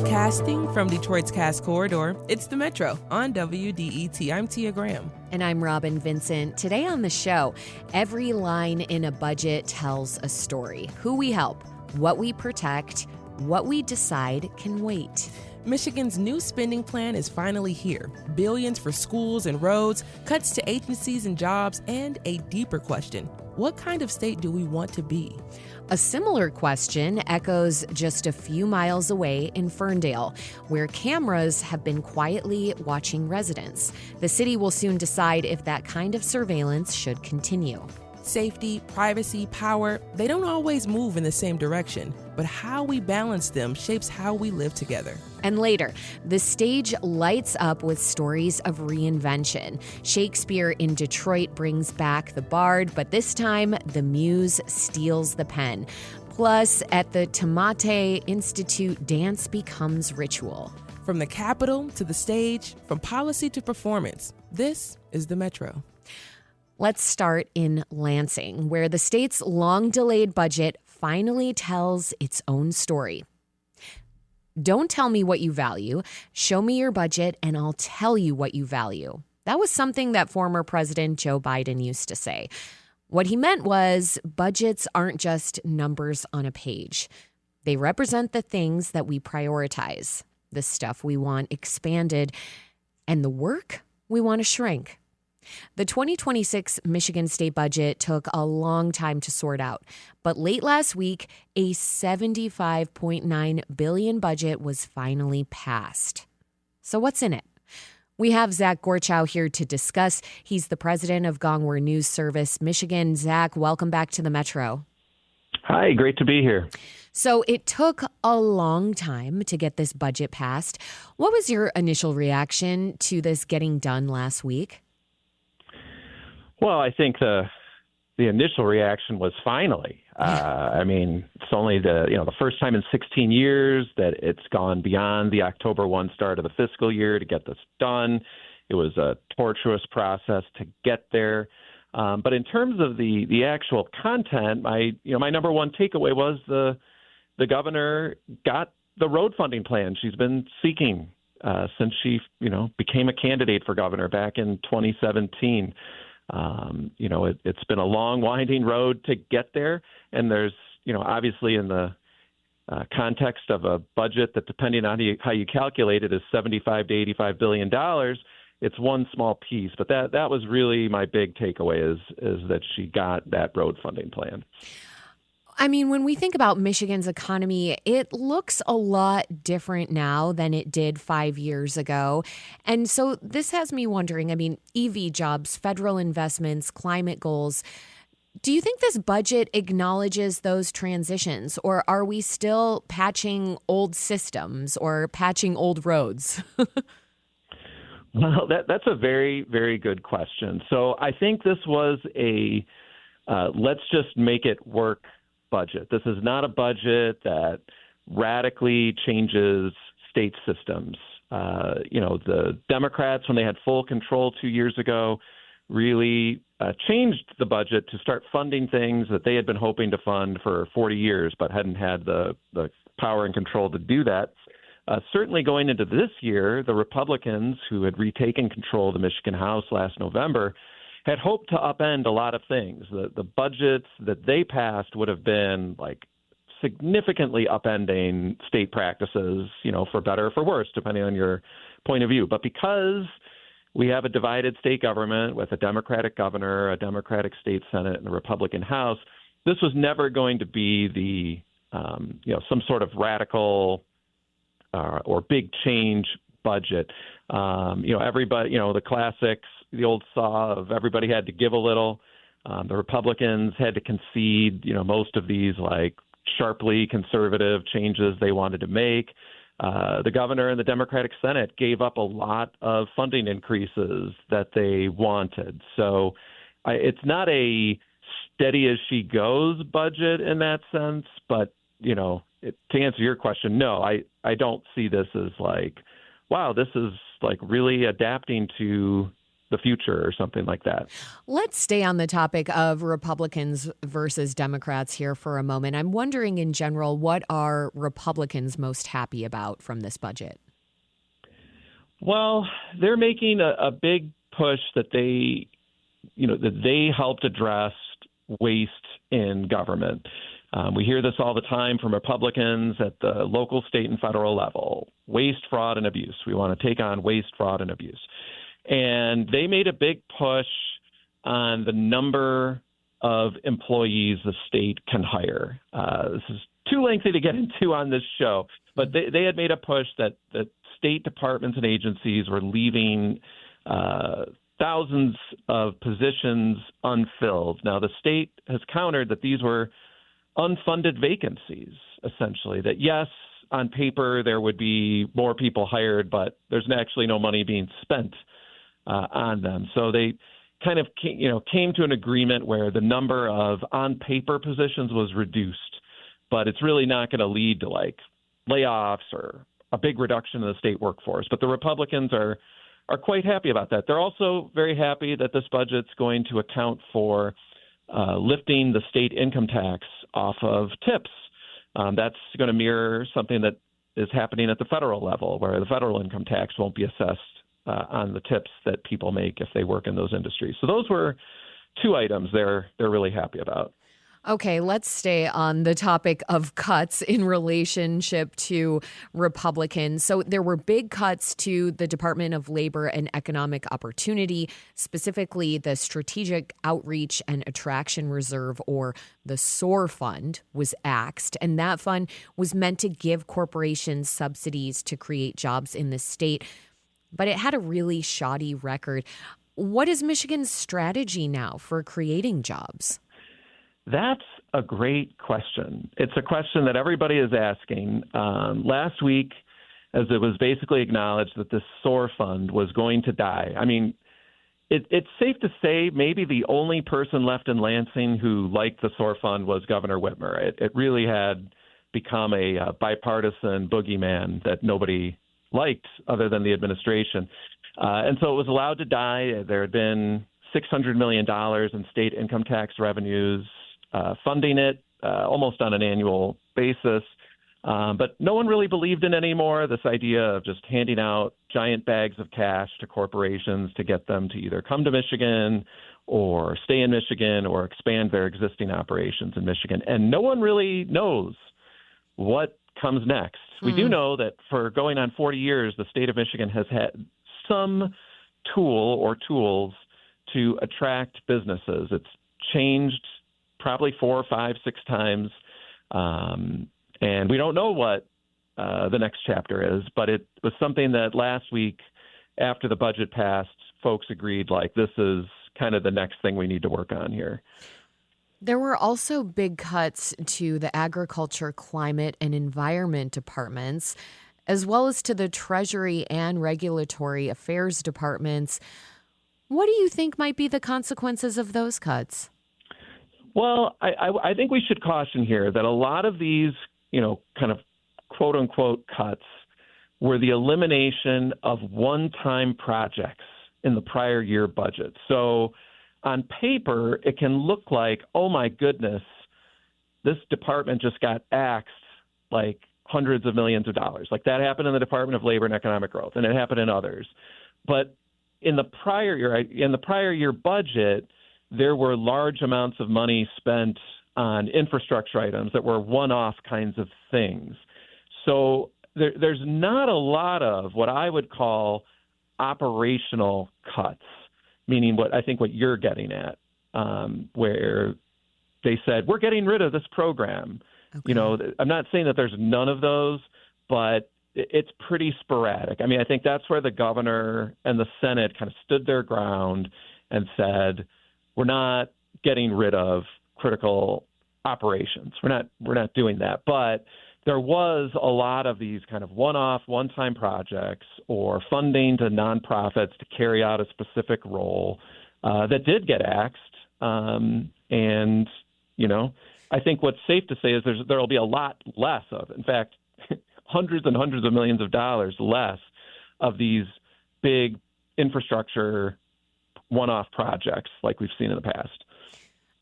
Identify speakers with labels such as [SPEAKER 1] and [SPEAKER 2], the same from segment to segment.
[SPEAKER 1] Broadcasting from Detroit's Cass Corridor, it's The Metro on WDET. I'm Tia Graham.
[SPEAKER 2] And I'm Robin Vincent. Today on the show, every line in a budget tells a story. Who we help, what we protect, what we decide can wait.
[SPEAKER 1] Michigan's new spending plan is finally here. Billions for schools and roads, cuts to agencies and jobs, and a deeper question. What kind of state do we want to be?
[SPEAKER 2] A similar question echoes just a few miles away in Ferndale, where cameras have been quietly watching residents. The city will soon decide if that kind of surveillance should continue.
[SPEAKER 1] Safety, privacy, power, they don't always move in the same direction, but how we balance them shapes how we live together.
[SPEAKER 2] And later, the stage lights up with stories of reinvention. Shakespeare in Detroit brings back the bard, but this time the muse steals the pen. Plus, at the Tamate Institute, dance becomes ritual.
[SPEAKER 1] From the Capitol to the stage, from policy to performance, this is the Metro.
[SPEAKER 2] Let's start in Lansing, where the state's long-delayed budget finally tells its own story. Don't tell me what you value. Show me your budget, and I'll tell you what you value. That was something that former President Joe Biden used to say. What he meant was budgets aren't just numbers on a page. They represent the things that we prioritize, the stuff we want expanded, and the work we want to shrink. The 2026 Michigan state budget took a long time to sort out, but late last week, a $75.9 billion budget was finally passed. So what's in it? We have Zach Gorchow here to discuss. He's the president of Gongwer News Service Michigan. Zach, welcome back to the Metro.
[SPEAKER 3] Hi, great to be here.
[SPEAKER 2] So it took a long time to get this budget passed. What was your initial reaction to this getting done last week?
[SPEAKER 3] Well, I think the initial reaction was finally. I mean, it's only the first time in 16 years that it's gone beyond the October 1 start of the fiscal year to get this done. It was a tortuous process to get there. But in terms of the actual content, my number one takeaway was the governor got the road funding plan she's been seeking since she became a candidate for governor back in 2017. It's been a long, winding road to get there. And there's, obviously in the context of a budget that, depending on how you calculate it, is $75 to $85 billion, it's one small piece. But that was really my big takeaway is that she got that road funding plan.
[SPEAKER 2] I mean, when we think about Michigan's economy, it looks a lot different now than it did 5 years ago. And so this has me wondering, EV jobs, federal investments, climate goals. Do you think this budget acknowledges those transitions, or are we still patching old systems or patching old roads?
[SPEAKER 3] Well, that's a very, very good question. So I think this was a let's just make it work budget. This is not a budget that radically changes state systems. The Democrats, when they had full control 2 years ago, really changed the budget to start funding things that they had been hoping to fund for 40 years, but hadn't had the power and control to do that. Certainly going into this year, the Republicans, who had retaken control of the Michigan House last November, had hoped to upend a lot of things. The budgets that they passed would have been significantly upending state practices, for better or for worse, depending on your point of view. But because we have a divided state government with a Democratic governor, a Democratic state Senate, and a Republican House, this was never going to be some sort of radical or big change budget. Everybody, the classics, the old saw of everybody had to give a little. The Republicans had to concede, most of these sharply conservative changes they wanted to make. The governor and the Democratic Senate gave up a lot of funding increases that they wanted. So it's not a steady as she goes budget in that sense. But, to answer your question, no, I don't see this as wow, this is really adapting to the future or something like that.
[SPEAKER 2] Let's stay on the topic of Republicans versus Democrats here for a moment. I'm wondering in general, what are Republicans most happy about from this budget?
[SPEAKER 3] Well, they're making a big push that they helped address waste in government. We hear this all the time from Republicans at the local, state, and federal level. Waste, fraud, and abuse. We want to take on waste, fraud, and abuse. And they made a big push on the number of employees the state can hire. This is too lengthy to get into on this show, but they had made a push that state departments and agencies were leaving thousands of positions unfilled. Now, the state has countered that these were unfunded vacancies, essentially, that yes, on paper there would be more people hired, but there's actually no money being spent on them. So they kind of came to an agreement where the number of on-paper positions was reduced, but it's really not going to lead to like layoffs or a big reduction in the state workforce. But the Republicans are quite happy about that. They're also very happy that this budget's going to account for lifting the state income tax off of tips. That's going to mirror something that is happening at the federal level, where the federal income tax won't be assessed on the tips that people make if they work in those industries. So those were two items they're really happy about.
[SPEAKER 2] Okay, let's stay on the topic of cuts in relationship to Republicans. So there were big cuts to the Department of Labor and Economic Opportunity, specifically the Strategic Outreach and Attraction Reserve, or the SOAR Fund, was axed. And that fund was meant to give corporations subsidies to create jobs in the state. But it had a really shoddy record. What is Michigan's strategy now for creating jobs?
[SPEAKER 3] That's a great question. It's a question that everybody is asking. Last week, as it was basically acknowledged that this SOAR fund was going to die. I mean, it's safe to say maybe the only person left in Lansing who liked the SOAR fund was Governor Whitmer. It really had become a bipartisan boogeyman that nobody liked other than the administration. And so it was allowed to die. There had been $600 million in state income tax revenues funding it almost on an annual basis. But no one really believed in it anymore, this idea of just handing out giant bags of cash to corporations to get them to either come to Michigan or stay in Michigan or expand their existing operations in Michigan. And no one really knows what comes next. We do know that for going on 40 years, the state of Michigan has had some tool or tools to attract businesses. It's changed probably 4, 5, 6 times. And we don't know what the next chapter is, but it was something that last week after the budget passed, folks agreed like this is kind of the next thing we need to work on here.
[SPEAKER 2] There were also big cuts to the Agriculture, Climate, and Environment departments, as well as to the Treasury and Regulatory Affairs departments. What do you think might be the consequences of those cuts?
[SPEAKER 3] Well, I think we should caution here that a lot of these, kind of quote unquote cuts were the elimination of one-time projects in the prior year budget. So on paper, it can look like, oh my goodness, this department just got axed like hundreds of millions of dollars. Like that happened in the Department of Labor and Economic Growth, and it happened in others. But in the prior year budget, there were large amounts of money spent on infrastructure items that were one-off kinds of things. So there's not a lot of what I would call operational cuts, meaning what you're getting at, where they said, we're getting rid of this program. Okay. I'm not saying that there's none of those, but it's pretty sporadic. I mean, I think that's where the governor and the Senate kind of stood their ground and said, we're not getting rid of critical operations. We're not doing that. But there was a lot of these kind of one-off, one-time projects or funding to nonprofits to carry out a specific role that did get axed. And, I think what's safe to say is there will be a lot less of, in fact, hundreds and hundreds of millions of dollars less of these big infrastructure one-off projects like we've seen in the past.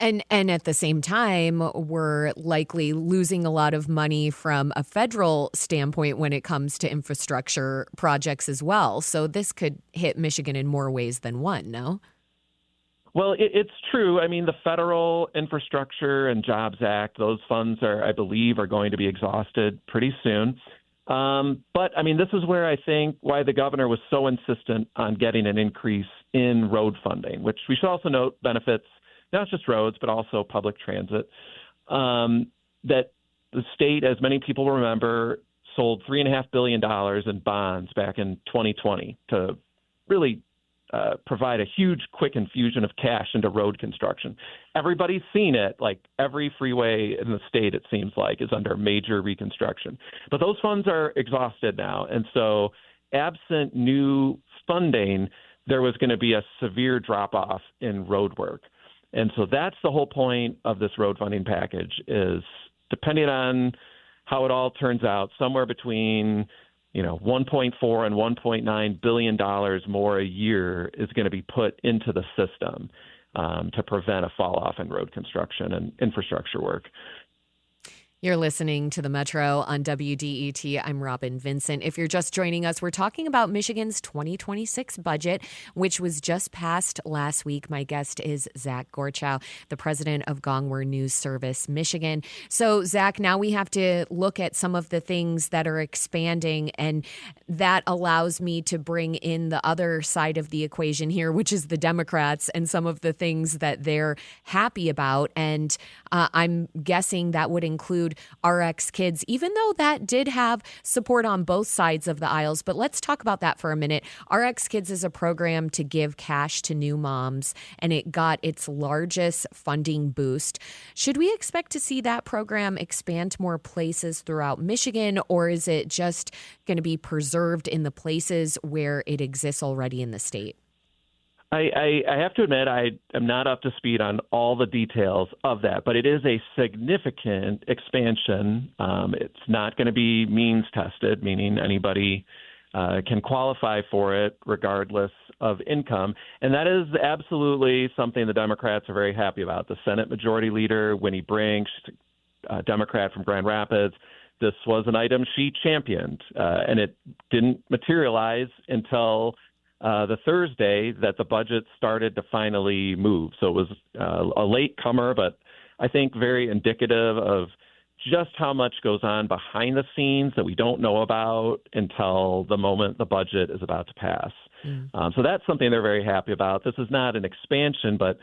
[SPEAKER 2] And at the same time, we're likely losing a lot of money from a federal standpoint when it comes to infrastructure projects as well. So this could hit Michigan in more ways than one, no?
[SPEAKER 3] Well, it's true. I mean, the Federal Infrastructure and Jobs Act, those funds I believe, are going to be exhausted pretty soon. But, I mean, this is where I think why the governor was so insistent on getting an increase in road funding, which we should also note benefits not just roads, but also public transit, that the state, as many people remember, sold $3.5 billion in bonds back in 2020 to really provide a huge, quick infusion of cash into road construction. Everybody's seen it. Like every freeway in the state, it seems like, is under major reconstruction. But those funds are exhausted now. And so absent new funding, there was going to be a severe drop-off in road work. And so that's the whole point of this road funding package is, depending on how it all turns out, somewhere between, $1.4 and $1.9 billion more a year is going to be put into the system to prevent a fall off in road construction and infrastructure work.
[SPEAKER 2] You're listening to The Metro on WDET. I'm Robin Vincent. If you're just joining us, we're talking about Michigan's 2026 budget, which was just passed last week. My guest is Zach Gorchow, the president of Gongwer News Service Michigan. So, Zach, now we have to look at some of the things that are expanding, and that allows me to bring in the other side of the equation here, which is the Democrats and some of the things that they're happy about. And I'm guessing that would include RX Kids, even though that did have support on both sides of the aisles. But let's talk about that for a minute. RX Kids is a program to give cash to new moms, and it got its largest funding boost. Should we expect to see that program expand to more places throughout Michigan, or is it just going to be preserved in the places where it exists already in the state?
[SPEAKER 3] I have to admit I am not up to speed on all the details of that, but it is a significant expansion. It's not going to be means tested, meaning anybody can qualify for it regardless of income. And that is absolutely something the Democrats are very happy about. The Senate Majority Leader, Winnie Brink, a Democrat from Grand Rapids, this was an item she championed, and it didn't materialize until the Thursday that the budget started to finally move. So it was a late comer, but I think very indicative of just how much goes on behind the scenes that we don't know about until the moment the budget is about to pass. So that's something they're very happy about. This is not an expansion, but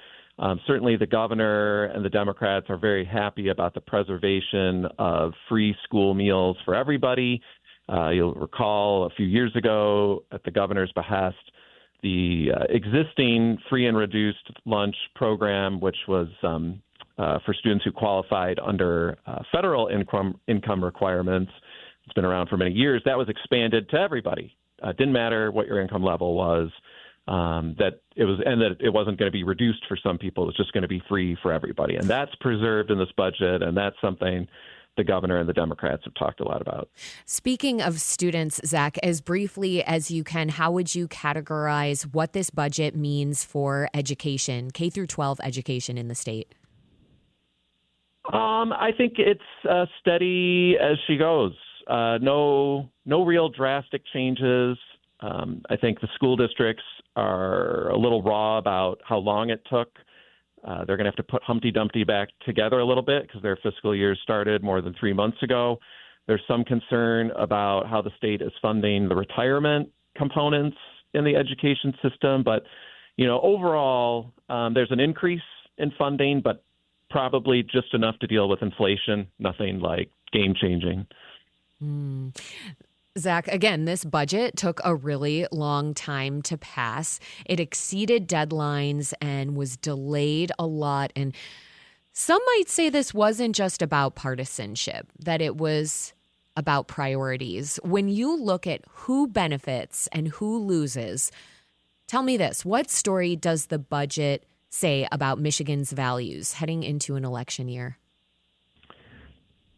[SPEAKER 3] certainly the governor and the Democrats are very happy about the preservation of free school meals for everybody. You'll recall a few years ago, at the governor's behest, the existing free and reduced lunch program, which was for students who qualified under federal income requirements. It's been around for many years. That was expanded to everybody. Didn't matter what your income level was. That it wasn't going to be reduced for some people. It was just going to be free for everybody, and that's preserved in this budget, and that's something the governor and the Democrats have talked a lot about. Speaking
[SPEAKER 2] of students, Zach, as briefly as you can, how would you categorize what this budget means for education, K through 12 education in the state?
[SPEAKER 3] I think it's steady as she goes. No real drastic changes. I think the school districts are a little raw about how long it took. They're going to have to put Humpty Dumpty back together a little bit because their fiscal year started more than 3 months ago. There's some concern about how the state is funding the retirement components in the education system. But, overall, there's an increase in funding, but probably just enough to deal with inflation, nothing like game-changing.
[SPEAKER 2] Zach, again, this budget took a really long time to pass. It exceeded deadlines and was delayed a lot. And some might say this wasn't just about partisanship, that it was about priorities. When you look at who benefits and who loses, tell me this. What story does the budget say about Michigan's values heading into an election year?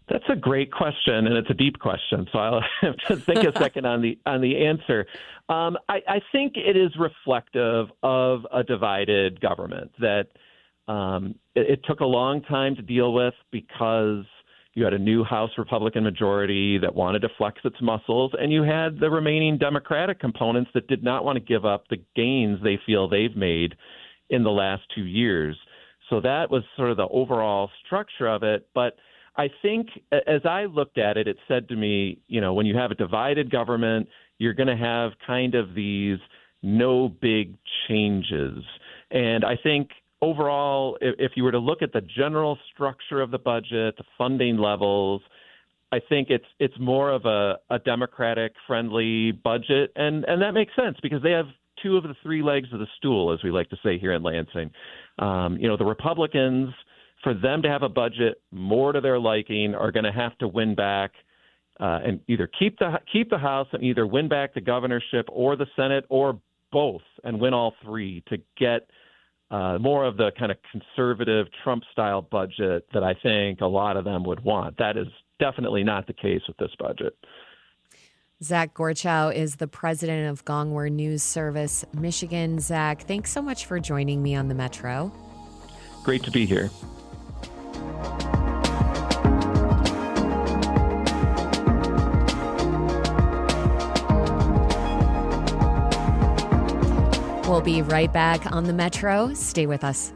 [SPEAKER 3] That's a great question, and it's a deep question. So I'll have to think a second on the answer. I think it is reflective of a divided government that it took a long time to deal with because you had a new House Republican majority that wanted to flex its muscles, and you had the remaining Democratic components that did not want to give up the gains they feel they've made in the last 2 years. So that was sort of the overall structure of it. But I think as I looked at it, it said to me, when you have a divided government, you're going to have kind of these no big changes. And I think overall, if you were to look at the general structure of the budget, the funding levels, I think it's more of a Democratic-friendly budget. And that makes sense because they have two of the three legs of the stool, as we like to say here in Lansing. The Republicans, for them to have a budget more to their liking, are going to have to win back and either keep the House and either win back the governorship or the Senate or both and win all three to get more of the kind of conservative Trump-style budget that I think a lot of them would want. That is definitely not the case with this budget.
[SPEAKER 2] Zach Gorchow is the president of Gongwer News Service Michigan. Zach, thanks so much for joining me on the Metro.
[SPEAKER 3] Great to be here.
[SPEAKER 2] We'll be right back on the Metro. Stay with us.